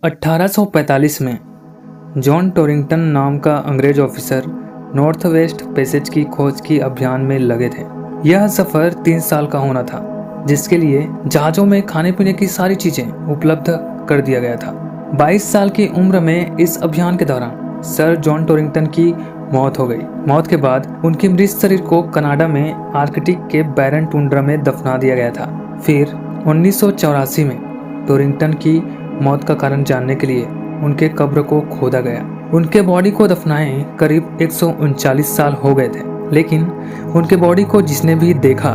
1845 में जॉन टोरिंगटन नाम का अंग्रेज ऑफिसर नॉर्थ वेस्ट पैसेज की खोज की अभियान में लगे थे। यह सफर 3 साल का होना था, जिसके लिए जहाजों में खाने पीने की सारी चीजें उपलब्ध कर दिया गया था। 22 साल की उम्र में इस अभियान के दौरान सर जॉन टोरिंगटन की मौत हो गई। मौत के बाद उनके मृत शरीर को कनाडा में आर्कटिक के बैरन टुंड्रा में दफना दिया गया था। फिर 1984 में टोरिंगटन की मौत का कारण जानने के लिए उनके कब्र को खोदा गया। उनके बॉडी को दफनाए करीब 139 साल हो गए थे, लेकिन उनके बॉडी को जिसने भी देखा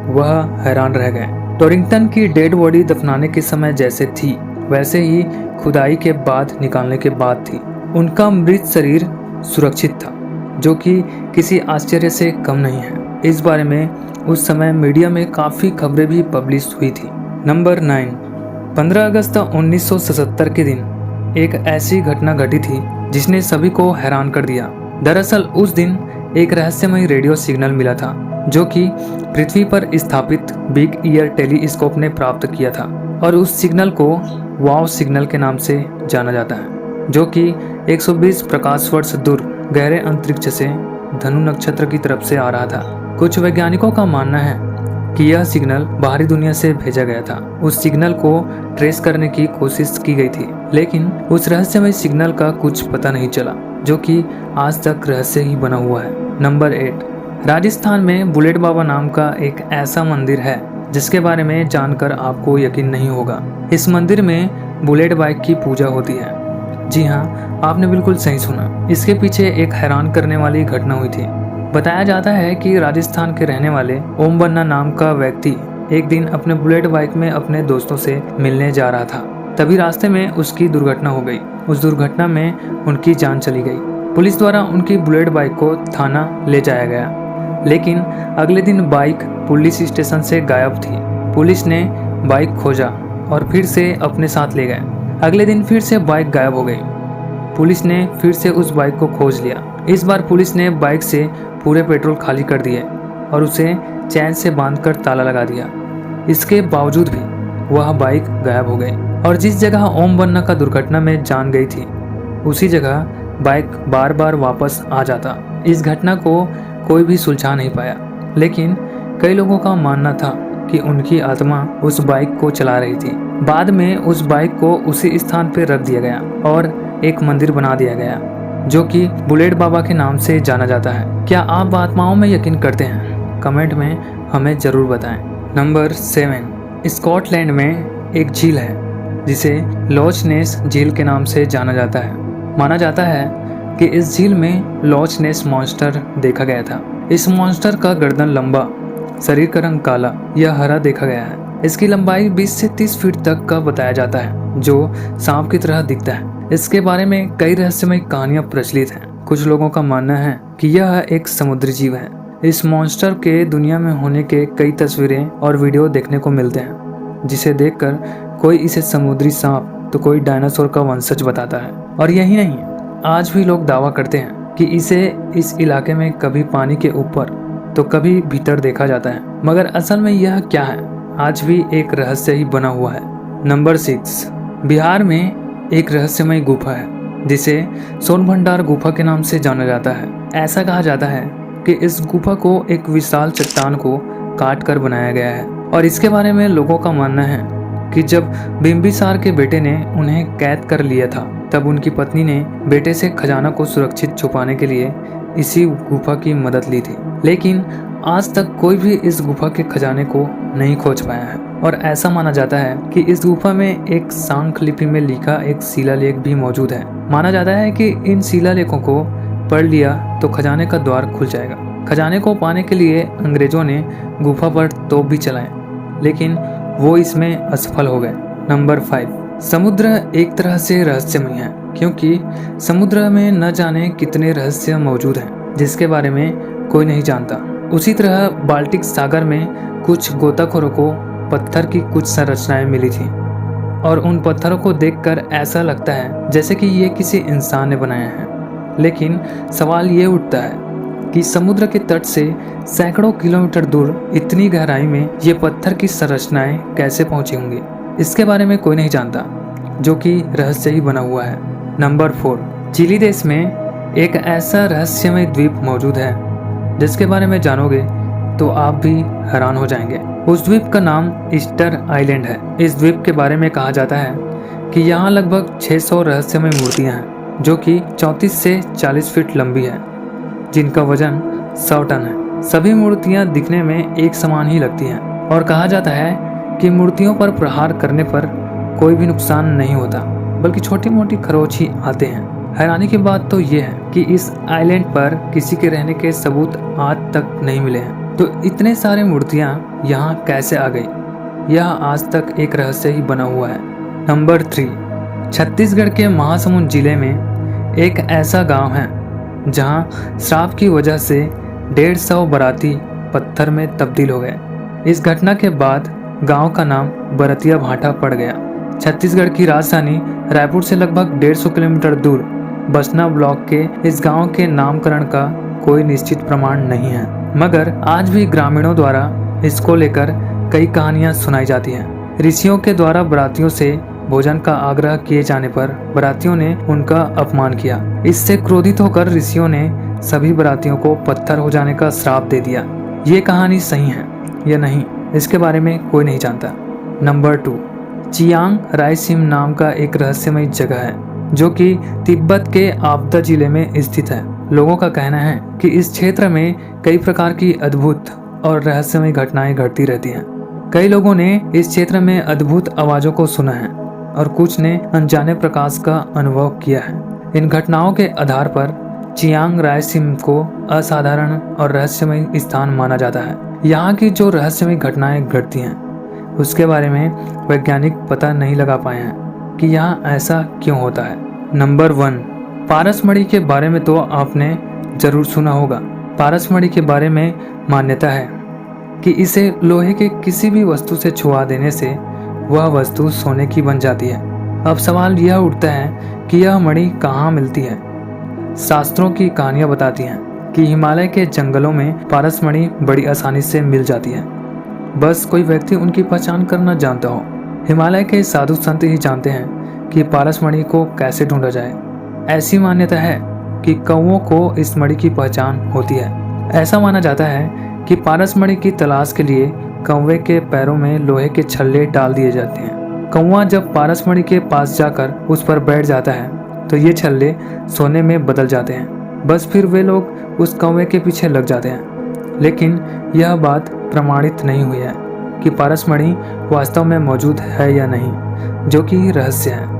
वह हैरान रह गए। टोरिंगटन की डेड बॉडी दफनाने के समय जैसे थी वैसे ही खुदाई के बाद निकालने के बाद थी। उनका मृत शरीर सुरक्षित था, जो कि किसी आश्चर्य से कम नहीं है। इस बारे में उस समय मीडिया में काफ़ी खबरें भी पब्लिश हुई थी। नंबर 9, 15 अगस्त 1977 के दिन एक ऐसी घटना घटी थी जिसने सभी को हैरान कर दिया। दरअसल उस दिन एक रहस्यमय रेडियो सिग्नल मिला था, जो कि पृथ्वी पर स्थापित बिग ईयर टेलीस्कोप ने प्राप्त किया था, और उस सिग्नल को वाव सिग्नल के नाम से जाना जाता है, जो कि 120 प्रकाश वर्ष दूर गहरे अंतरिक्ष से धनु नक्षत्र की तरफ से आ रहा था। कुछ वैज्ञानिकों का मानना है कि यह सिग्नल बाहरी दुनिया से भेजा गया था। उस सिग्नल को ट्रेस करने की कोशिश की गई थी, लेकिन उस रहस्यमय सिग्नल का कुछ पता नहीं चला, जो कि आज तक रहस्य ही बना हुआ है। नंबर 8, राजस्थान में बुलेट बाबा नाम का एक ऐसा मंदिर है जिसके बारे में जानकर आपको यकीन नहीं होगा। इस मंदिर में बुलेट बाइक की पूजा होती है। जी हाँ, आपने बिल्कुल सही सुना। इसके पीछे एक हैरान करने वाली घटना हुई थी। बताया जाता है कि राजस्थान के रहने वाले ओम बन्ना नाम का व्यक्ति एक दिन अपने बुलेट बाइक में अपने दोस्तों से मिलने जा रहा था। तभी रास्ते में उसकी दुर्घटना हो गई। उस दुर्घटना में उनकी जान चली गई। पुलिस द्वारा उनकी बुलेट बाइक को थाना ले जाया गया, लेकिन अगले दिन बाइक पुलिस स्टेशन से गायब थी। पुलिस ने बाइक खोजा और फिर से अपने साथ ले गए। अगले दिन फिर से बाइक गायब हो गई। पुलिस ने फिर से उस बाइक को खोज लिया। इस बार पुलिस ने बाइक से पूरे पेट्रोल खाली कर दिए और उसे चैन से बांधकर ताला लगा दिया। इसके बावजूद भी वह बाइक गायब हो गई, और जिस जगह ओम बन्ना का दुर्घटना में जान गई थी उसी जगह बाइक बार बार वापस आ जाता। इस घटना को कोई भी सुलझा नहीं पाया, लेकिन कई लोगों का मानना था कि उनकी आत्मा उस बाइक को चला रही थी। बाद में उस बाइक को उसी स्थान पर रख दिया गया और एक मंदिर बना दिया गया, जो कि बुलेट बाबा के नाम से जाना जाता है। क्या आप आत्माओं में यकीन करते हैं? कमेंट में हमें जरूर बताएं। नंबर 7, स्कॉटलैंड में एक झील है जिसे लॉच नेस झील के नाम से जाना जाता है। माना जाता है कि इस झील में लॉच नेस मॉन्स्टर देखा गया था। इस मॉन्स्टर का गर्दन लंबा, शरीर का रंग काला या हरा देखा गया है। इसकी लंबाई 20 से 30 फीट तक का बताया जाता है, जो सांप की तरह दिखता है। इसके बारे में कई रहस्यमय कहानियां प्रचलित हैं। कुछ लोगों का मानना है कि यह एक समुद्री जीव है। इस मॉन्स्टर के दुनिया में होने के कई तस्वीरें और वीडियो देखने को मिलते हैं, जिसे देखकर कोई इसे समुद्री सांप तो कोई डायनासोर का वंशज बताता है। और यही नहीं, आज भी लोग दावा करते हैं कि इसे इस इलाके में कभी पानी के ऊपर तो कभी भीतर देखा जाता है, मगर असल में यह क्या है आज भी एक रहस्य ही बना हुआ है। नंबर 6, बिहार में एक रहस्यमय गुफा है जिसे सोनभंडार गुफा के नाम से जाना जाता है। ऐसा कहा जाता है कि इस गुफा को एक विशाल चट्टान को काट कर बनाया गया है, और इसके बारे में लोगों का मानना है कि जब बिम्बिसार के बेटे ने उन्हें कैद कर लिया था, तब उनकी पत्नी ने बेटे से खजाना को सुरक्षित छुपाने के लिए इसी गुफा की मदद ली थी। लेकिन आज तक कोई भी इस गुफा के खजाने को नहीं खोज पाया है, और ऐसा माना जाता है कि इस गुफा में एक सांख लिपि में लिखा एक शिलालेख भी मौजूद है। माना जाता है कि इन शिलालेखों को पढ़ लिया तो खजाने का द्वार खुल जाएगा। खजाने को पाने के लिए अंग्रेजों ने गुफा पर तोप भी चलाए, लेकिन वो इसमें असफल हो गए। नंबर 5, समुद्र एक तरह से रहस्यमय है, क्योंकि समुद्र में न जाने कितने रहस्य मौजूद हैं जिसके बारे में कोई नहीं जानता। उसी तरह बाल्टिक सागर में कुछ गोताखोरों को पत्थर की कुछ संरचनाएं मिली थी, और उन पत्थरों को देखकर ऐसा लगता है जैसे कि ये किसी इंसान ने बनाया है। लेकिन सवाल ये उठता है कि समुद्र के तट से सैकड़ों किलोमीटर दूर इतनी गहराई में ये पत्थर की संरचनाएं कैसे पहुंची होंगी। इसके बारे में कोई नहीं जानता। जो कि रहस्य ही बना हुआ है। नंबर 4, चिली देश में एक ऐसा रहस्यमय द्वीप मौजूद है जिसके बारे में जानोगे तो आप भी हैरान हो जाएंगे। उस द्वीप का नाम ईस्टर आइलैंड है। इस द्वीप के बारे में कहा जाता है कि यहाँ लगभग 600 रहस्यमय मूर्तियाँ हैं जो कि 34 से 40 फीट लंबी है, जिनका वजन 100 टन है। सभी मूर्तियाँ दिखने में एक समान ही लगती हैं और कहा जाता है कि मूर्तियों पर प्रहार करने पर कोई भी नुकसान नहीं होता, बल्कि छोटी मोटी खरोच ही आते हैं। हैरानी की बात तो ये है कि इस आइलैंड पर किसी के रहने के सबूत आज तक नहीं मिले हैं। तो इतने सारे मूर्तियाँ यहाँ कैसे आ गई, यह आज तक एक रहस्य ही बना हुआ है। नंबर 3, छत्तीसगढ़ के महासमुंद जिले में एक ऐसा गांव है जहां श्राप की वजह से 150 बाराती पत्थर में तब्दील हो गए। इस घटना के बाद गांव का नाम बरतिया भाटा पड़ गया। छत्तीसगढ़ की राजधानी रायपुर से लगभग 150 किलोमीटर दूर बसना ब्लॉक के इस गांव के नामकरण का कोई निश्चित प्रमाण नहीं है, मगर आज भी ग्रामीणों द्वारा इसको लेकर कई कहानियां सुनाई जाती हैं। ऋषियों के द्वारा बरातियों से भोजन का आग्रह किए जाने पर बरातियों ने उनका अपमान किया। इससे क्रोधित होकर ऋषियों ने सभी बरातियों को पत्थर हो जाने का श्राप दे दिया। ये कहानी सही है या नहीं, इसके बारे में कोई नहीं जानता। नंबर 2, चियांग रायसीम नाम का एक रहस्यमय जगह है जो कि तिब्बत के आपदा जिले में स्थित है। लोगों का कहना है कि इस क्षेत्र में कई प्रकार की अद्भुत और रहस्यमय घटनाएं घटती रहती हैं। कई लोगों ने इस क्षेत्र में अद्भुत आवाजों को सुना है और कुछ ने अनजाने प्रकाश का अनुभव किया है। इन घटनाओं के आधार पर चियांग रायसीम को असाधारण और रहस्यमय स्थान माना जाता है। यहाँ की जो रहस्यमय घटनाएं घटती हैं उसके बारे में वैज्ञानिक पता नहीं लगा पाए हैं कि यहाँ ऐसा क्यों होता है। नंबर 1, पारसमणि के बारे में तो आपने जरूर सुना होगा। पारसमणि के बारे में मान्यता है कि इसे लोहे के किसी भी वस्तु से छुआ देने से वह वस्तु सोने की बन जाती है। अब सवाल यह उठता है कि यह मणि कहाँ मिलती है। शास्त्रों की कहानियां बताती हैं कि हिमालय के जंगलों में पारसमणि बड़ी आसानी से मिल जाती है, बस कोई व्यक्ति उनकी पहचान करना जानता हो। हिमालय के साधु संत ही जानते हैं कि पारसमणि को कैसे ढूंढा जाए। ऐसी मान्यता है कि कौवों को इस मणि की पहचान होती है। ऐसा माना जाता है कि पारसमणि की तलाश के लिए कौवे के पैरों में लोहे के छल्ले डाल दिए जाते हैं। कौवा जब पारसमणि के पास जाकर उस पर बैठ जाता है तो ये छल्ले सोने में बदल जाते हैं। बस फिर वे लोग उस कौवे के पीछे लग जाते हैं। लेकिन यह बात प्रमाणित नहीं हुई है कि पारसमणि वास्तव में मौजूद है या नहीं, जो कि रहस्य है।